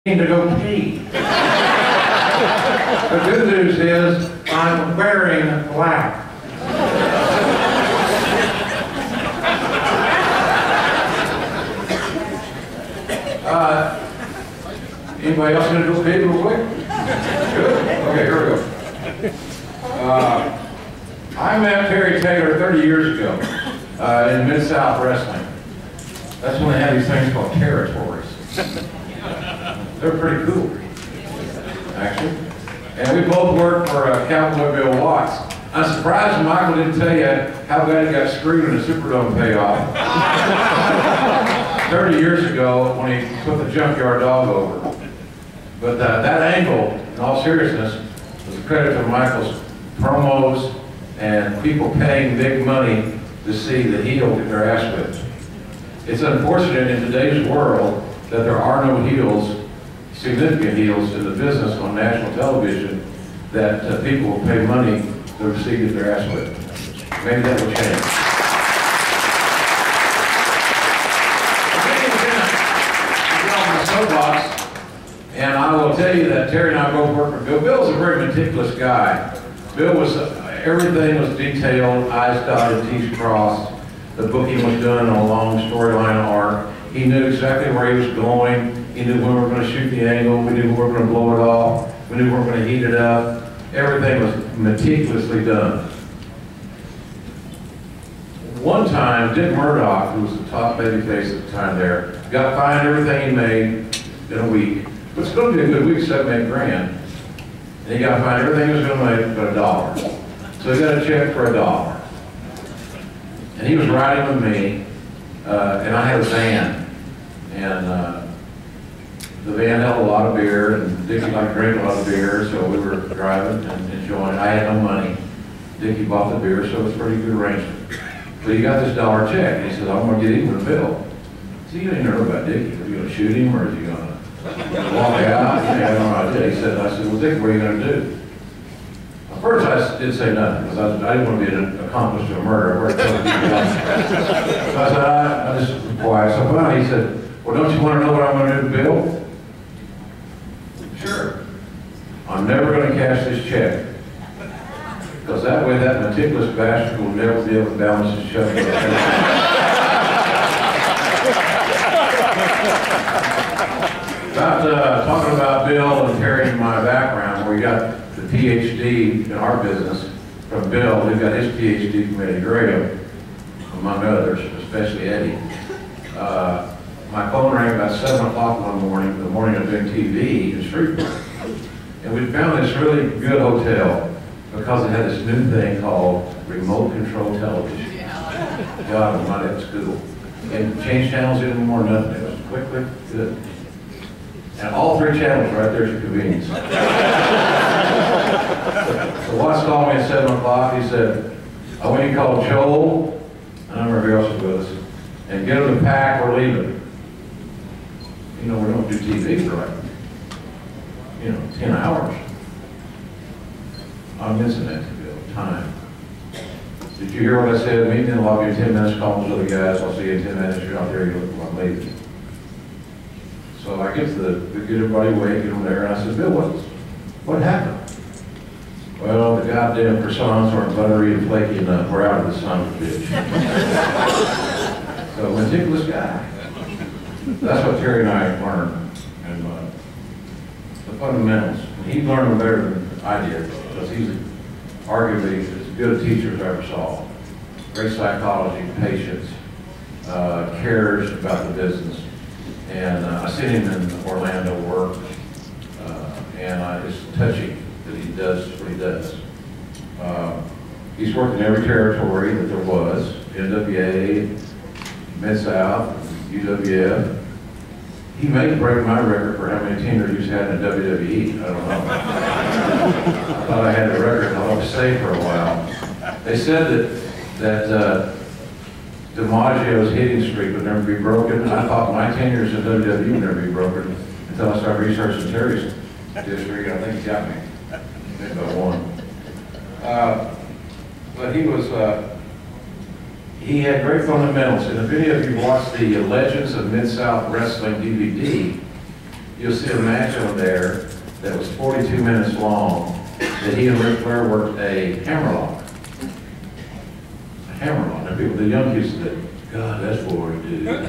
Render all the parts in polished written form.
to go pee. The good news is I'm wearing black. Anybody else going to go pee real quick? Good? Okay, here we go. I met Terry Taylor 30 years ago in Mid-South Wrestling. That's when they had these things called territories. They're pretty cool, actually. And we both worked for Cowboy Bill Watts. I'm surprised Michael didn't tell you how bad he got screwed in the Superdome payoff. 30 years ago when he put the Junkyard Dog over. But that angle, in all seriousness, was a credit to Michael's promos and people paying big money to see the heel get their ass whipped. It's unfortunate in today's world that there are no heels, significant heels in the business on national television, that people will pay money to see get their ass whipped. Maybe that will change. Soapbox, and I will tell you that Terry and I both worked for Bill. Bill's a very meticulous guy. Bill was, everything was detailed, I's dotted, T's crossed. The booking was done on a long storyline arc. He knew exactly where he was going. He knew when we were going to shoot the angle. We knew when we were going to blow it off. We knew we were going to heat it up. Everything was meticulously done. One time, Dick Murdoch, who was the top babyface at the time there, got fined everything he made in a week. But it's going to be a good week, 7, 8 grand. And he got fined everything he was going to make but $1. So he got a check for $1. And he was riding with me, and I had a van. And the van held a lot of beer, and Dickie liked to drink a lot of beer, so we were driving and enjoying. I had no money. Dickie bought the beer, so it was a pretty good arrangement. But he got this $1 check, and he said, I'm going to get even with Bill. So you didn't know about Dickie. Are you going to shoot him, or is he going to walk out? He had no idea. He said, I said, well, Dickie, what are you going to do? At first, I didn't say nothing, because I didn't want to be an accomplice to a murder. So I said, I just was quiet. So finally, he said, well, don't you want to know what I'm going to do to Bill? Sure. I'm never going to cash this check. Because that way, that meticulous bastard will never be able to balance his check. Talking about Bill and Terry and my background, we got the PhD in our business from Bill. We've got his PhD from Eddie Graham, among others, especially Eddie. My phone rang about 7 o'clock one morning, the morning of doing TV in Shreveport. And we found this really good hotel because it had this new thing called remote control television. God almighty, it was cool. And change channels anymore, nothing. It was quickly good. And all 3 channels right there at your convenience. So Watts called me at 7 o'clock. He said, I want you to call Joel, and I don't remember who else was with us, and get them to pack, we're leaving. You know, we don't do TV for like, 10 hours. I'm missing that time. Did you hear what I said? Meet me in the lobby in 10 minutes, call those other guys. I'll see you in 10 minutes. You're not there, you look like I'm leaving. So I get everybody awake, get them there, and I said, Bill, what happened? Well, the goddamn croissants aren't buttery and flaky enough. We're out of the son of a bitch. So, meticulous guy. That's what Terry and I learned. And the fundamentals. And he learned them better than I did, because he's arguably as good a teacher as I ever saw. Great psychology, patience, cares about the business. And I seen him in Orlando work, and it's touching that he does what he does. He's worked in every territory that there was, NWA, Mid-South, UWF. He may break my record for how many tenures he's had in WWE. I don't know. I thought I had the record, I was safe for a while. They said that DiMaggio's hitting streak would never be broken. I thought my tenures in WWE would never be broken until I started researching Terry's history. I think he got me. I think I won. But he had great fundamentals. And if any of you watched the Legends of Mid-South Wrestling DVD, you'll see a match on there that was 42 minutes long, that he and Ric Flair worked a hammerlock. A hammerlock. And people, the young kids said, God, that's boring, dude. The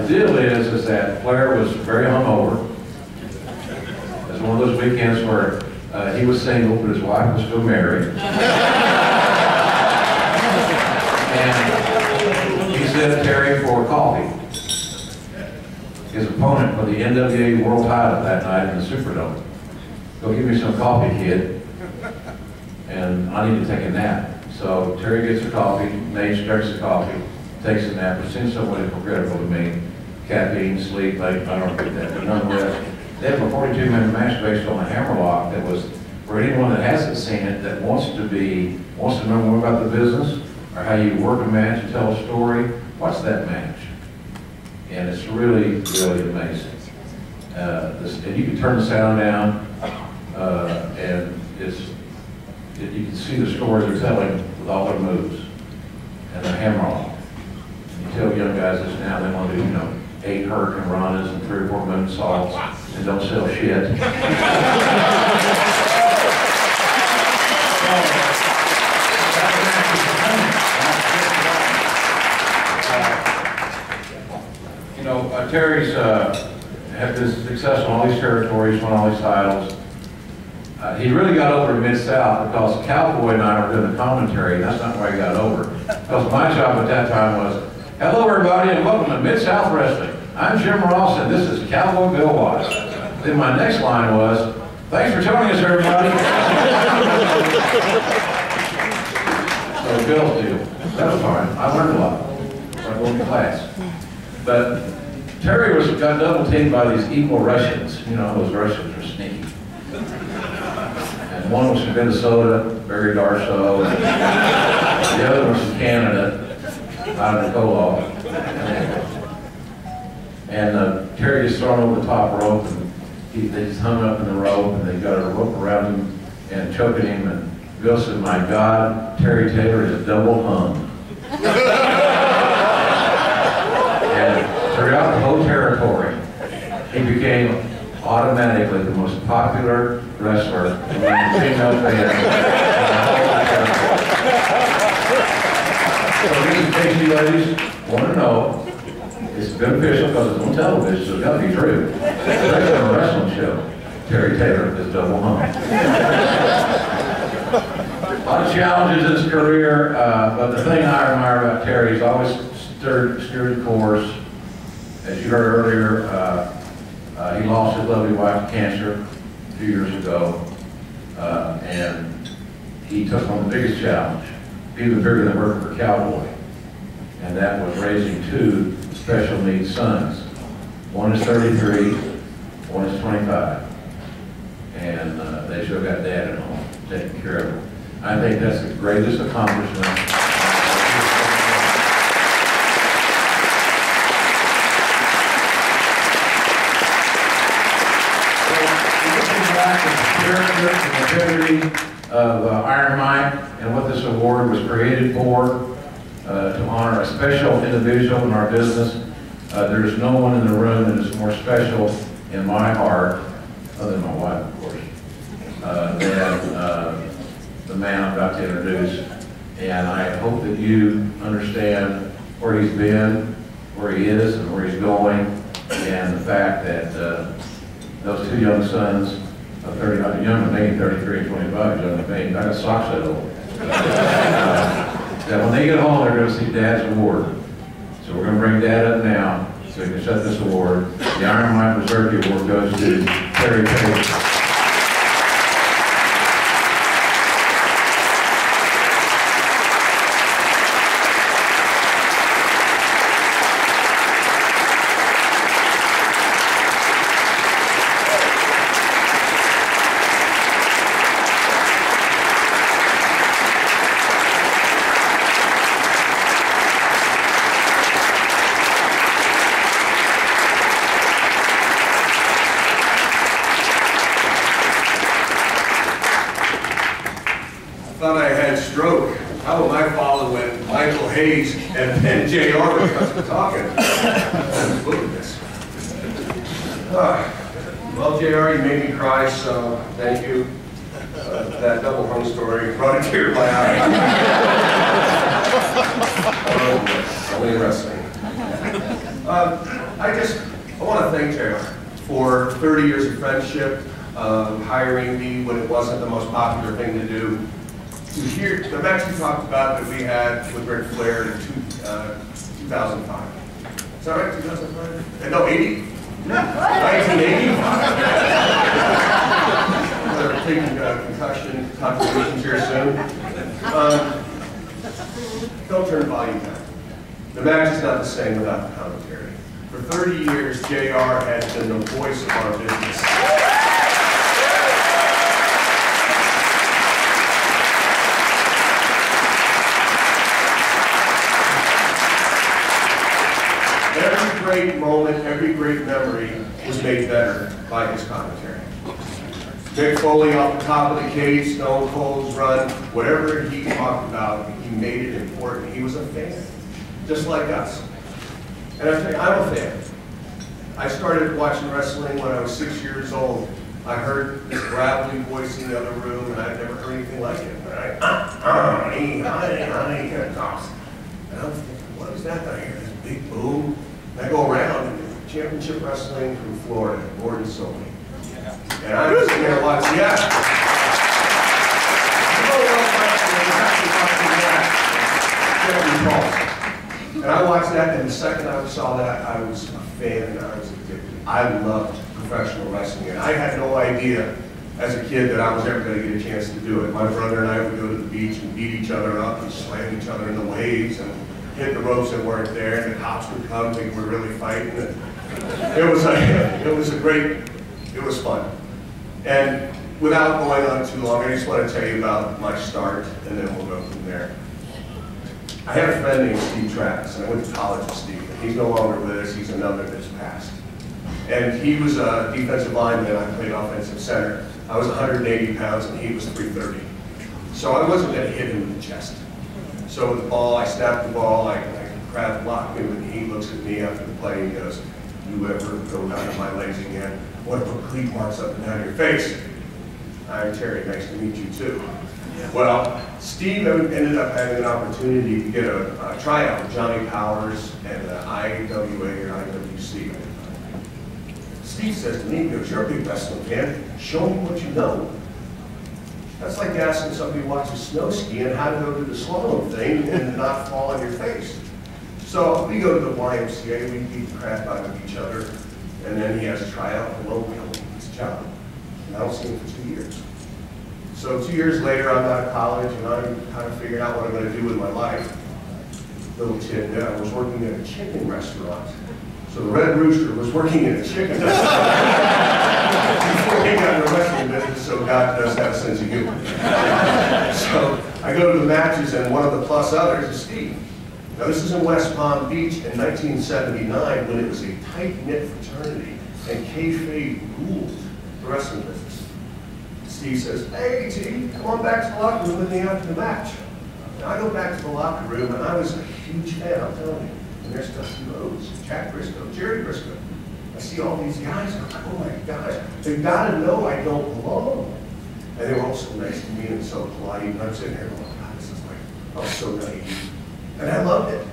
deal is that Flair was very hungover. It was one of those weekends where he was single, but his wife was still married. And he said Terry for coffee. His opponent for the NWA World title that night in the Superdome. Go give me some coffee, kid. And I need to take a nap. So Terry gets a coffee, Nate drinks the coffee, takes a nap. It seems somewhat hypocritical to me. Caffeine, sleep, I don't get that. But nonetheless, they have a 42-minute match based on a hammerlock that was, for anyone that hasn't seen it, that wants to know more about the business, or how you work a match and tell a story, watch that match. And it's really, really amazing. And you can turn the sound down, and you can see the stories they're telling with all their moves and the hammerlock. And you tell young guys this now, they want to do, 8 hurricane ranas and 3 or 4 moonsaults and don't sell shit. Terry's had been successful in all these territories, won all these titles. He really got over in Mid-South because Cowboy and I were doing the commentary, and that's not why he got over. Because my job at that time was, hello everybody and welcome to Mid-South Wrestling. I'm Jim Ross and this is Cowboy Bill Watts. Then my next line was, thanks for joining us everybody. So Bill's deal. That was fine. I learned a lot. I went to class. But Terry got double teamed by these equal Russians. Those Russians are sneaky. And one was from Minnesota, Barry Darso. The other was from Canada, out of Nikolov. And Terry gets thrown over the top rope, and they just hung up in the rope, and they got a rope around him and choking him. And Bill said, my God, Terry Taylor is double hung. Throughout the whole territory, he became automatically the most popular wrestler among the female fans. So in case you ladies want to know, it's beneficial because it's on television, so it's got to be true. Especially on a wrestling show, Terry Taylor is double hung. A lot of challenges in his career, but the thing I admire about Terry, he's always steered the course. As you heard earlier, he lost his lovely wife to cancer a few years ago, and he took on the biggest challenge, even bigger than working for Cowboy, and that was raising 2 special needs sons. One is 33, one is 25, and they still got dad at home taking care of them. I think that's the greatest accomplishment. The integrity of Iron Mike and what this award was created for, to honor a special individual in our business. There's no one in the room that is more special in my heart, other than my wife, of course, than the man I'm about to introduce. And I hope that you understand where he's been, where he is, and where he's going, and the fact that those 2 young sons, 30, young to me, 33 and 25, young to me. I got socks that old. That when they get home, they're going to see Dad's award. So we're going to bring Dad up now so we can set this award. The Iron Mike Mazurki Award goes to Terry Taylor. Thought I had stroke. How am I following when Michael Hayes and JR were talking? Look at this. Well, JR, you made me cry, so thank you. That double hung story brought a tear to my eye. Only wrestling. I want to thank JR for 30 years of friendship, hiring me when it wasn't the most popular thing to do. To hear the match we talked about that we had with Ric Flair in 2005. Is that right? 2005? No, 80? 1985. We're taking concussion contributions here soon. Don't turn the volume down. The match is not the same without the commentary. For 30 years, JR has been the voice of our business. Every great moment, every great memory was made better by his commentary. Mick Foley off the top of the cage, Stone Cold's run, whatever he talked about, he made it important. He was a fan, just like us. And I tell you, I'm a fan. I started watching wrestling when I was 6 years old. I heard this gravelly voice in the other room, and I'd never heard anything like it. And I was thinking, what is that I hear? This big boom. And I go around, and championship wrestling from Florida, Gordon sold me. And I'm just sitting there watching, and I watched that, and the second I saw that, I was a fan, and I was addicted. I loved professional wrestling, and I had no idea as a kid that I was ever going to get a chance to do it. My brother and I would go to the beach and beat each other up and slam each other in the waves and hit the ropes that weren't there, and the cops would come think we're really fighting. And it was fun. And without going on too long, I just want to tell you about my start, and then we'll go from there. I had a friend named Steve Travis, and I went to college with Steve. And he's no longer with us, he's another that's passed. And he was a defensive lineman, I played offensive center. I was 180 pounds, and he was 330. So I wasn't going to hit him in the chest. So with the ball, I snapped the ball, I crab blocked him, and he looks at me after the play and he goes, "You ever go down to my legs again, I want to put cleat marks up and down your face." I'm Terry, nice to meet you too. Well, Steve ended up having an opportunity to get a tryout with Johnny Powers and IWA or IWC. Steve says to me, he goes, "You're a big wrestling fan, show me what you know." That's like asking somebody who watches snow skiing how to go do the slalom thing and not fall on your face. So we go to the YMCA, we beat the crap out of each other, and then he has a tryout, and lo and behold, he gets a job. And I don't see him for 2 years. So 2 years later, I'm out of college, and I'm kind of figuring out what I'm going to do with my life. Little tidbit, I was working at a chicken restaurant. So the Red Rooster was working at a chicken restaurant before he got in the wrestling business, so God does have a sense of humor. So I go to the matches, and one of the plus others is Steve. Now this is in West Palm Beach in 1979 when it was a tight-knit fraternity, and kayfabe ruled the wrestling business. Steve says, "Hey, T, come on back to the locker room with me after the match." Now I go back to the locker room, and I was a huge fan, I'm telling you. And there's Dusty Rhodes, Jack Briscoe, Jerry Briscoe. I see all these guys, I'm like, oh my gosh, they've got to know I don't belong. And they were all so nice to me and so polite, and I'm sitting here going, God, this is like, oh, so naive. And I loved it.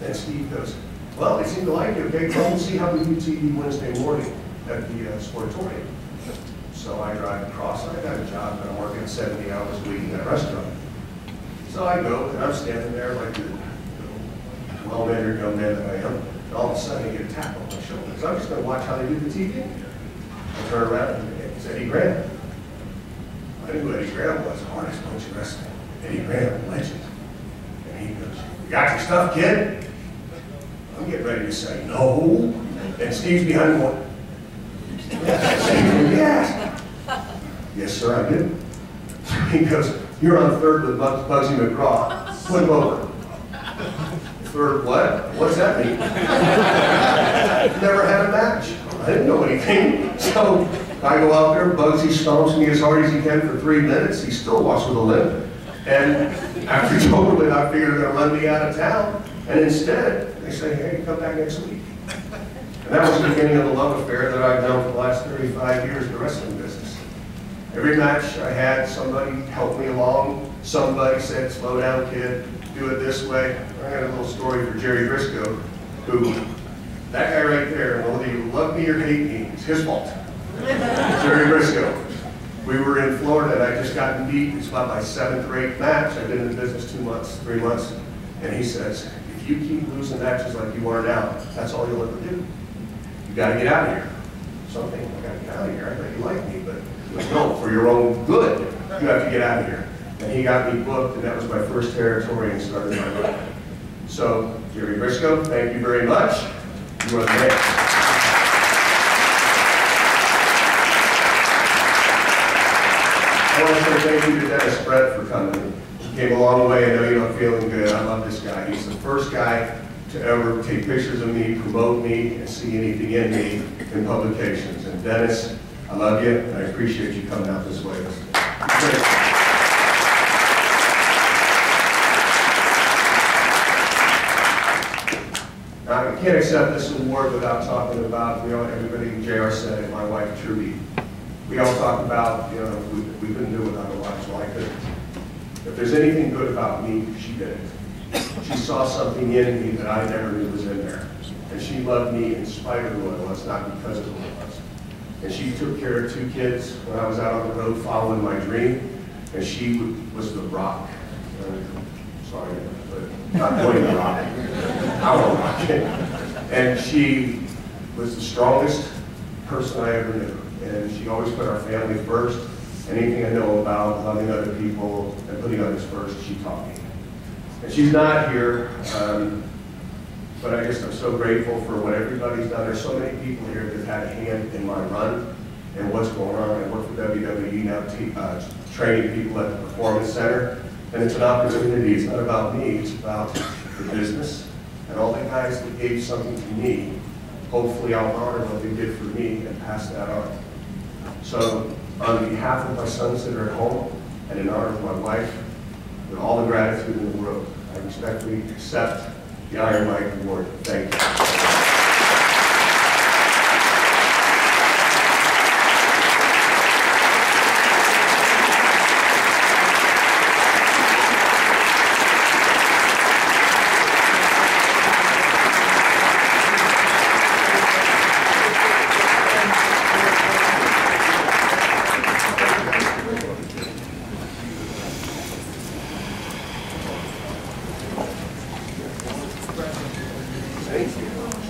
And Steve goes, "Well, they seem to like it, okay, come and see how we do TV Wednesday morning at the Sportatorium." So I drive across, and I got a job, and I'm working 70 hours a week in that restaurant. So I go, and I'm standing there like the well-mannered young man that I am, and all of a sudden I get a tap on my shoulder. So I'm just going to watch how they do the TV. I turn around, and it's Eddie Graham. I knew who Eddie Graham was, hardest punch in wrestling. Eddie Graham, legend. And he goes, "You got your stuff, kid?" I'm getting ready to say no. And Steve's behind me going, "Yes." "Yes, sir, I did." He goes, "You're on third with Bugsy McGraw. Put him over." "Third what? What's that mean?" Never had a match. I didn't know anything. So I go out there, Bugsy stomps me as hard as he can for 3 minutes. He still walks with a limp. And after it's over with, I figured they're going to run me out of town. And instead, they say, "Hey, come back next week." And that was the beginning of the love affair that I've known for the last 35 years in the wrestling business. Every match I had, somebody helped me along. Somebody said, slow down, kid, do it this way. I got a little story for Jerry Briscoe, who, that guy right there, whether you love me or hate me, it's his fault. Jerry Briscoe. We were in Florida, and I just gotten beat. It's about my 7th or 8th match. I've been in the business 2 months, 3 months. And he says, if you keep losing matches like you are now, that's all you'll ever do. You gotta get out of here. Something, I gotta get out of here. I thought you liked me, but he goes, no, for your own good, you have to get out of here. And he got me booked, and that was my first territory and started my run. So, Jerry Briscoe, thank you very much. You are the man. I want to say thank you to Dennis Brett for coming. He came a long way. I know you're not feeling good. I love this guy. He's the first guy to ever take pictures of me, promote me, and see anything in me in publications. And Dennis, I love you, and I appreciate you coming out this way. Now, I can't accept this award without talking about, everybody, JR said it, my wife, Trudy. We all talk about, we couldn't do it without a wife, so I couldn't. If there's anything good about me, she did it. She saw something in me that I never knew was in there. And she loved me in spite of who I was, not because of who I was. And she took care of 2 kids when I was out on the road following my dream. And she was the rock. Sorry, but not going to rock. I won't rock it. And she was the strongest person I ever knew. And she always put our family first. Anything I know about loving other people and putting others first, she taught me. And she's not here, but I guess I'm so grateful for what everybody's done. There's so many people here that had a hand in my run and what's going on. I work for WWE now, training people at the Performance Center. And it's an opportunity. It's not about me. It's about the business. And all the guys that gave something to me, hopefully I'll honor what they did for me and pass that on. So on behalf of my sons that are at home and in honor of my wife, with all the gratitude in the world, I respectfully accept the Iron Mike Award. Thank you. Thank you.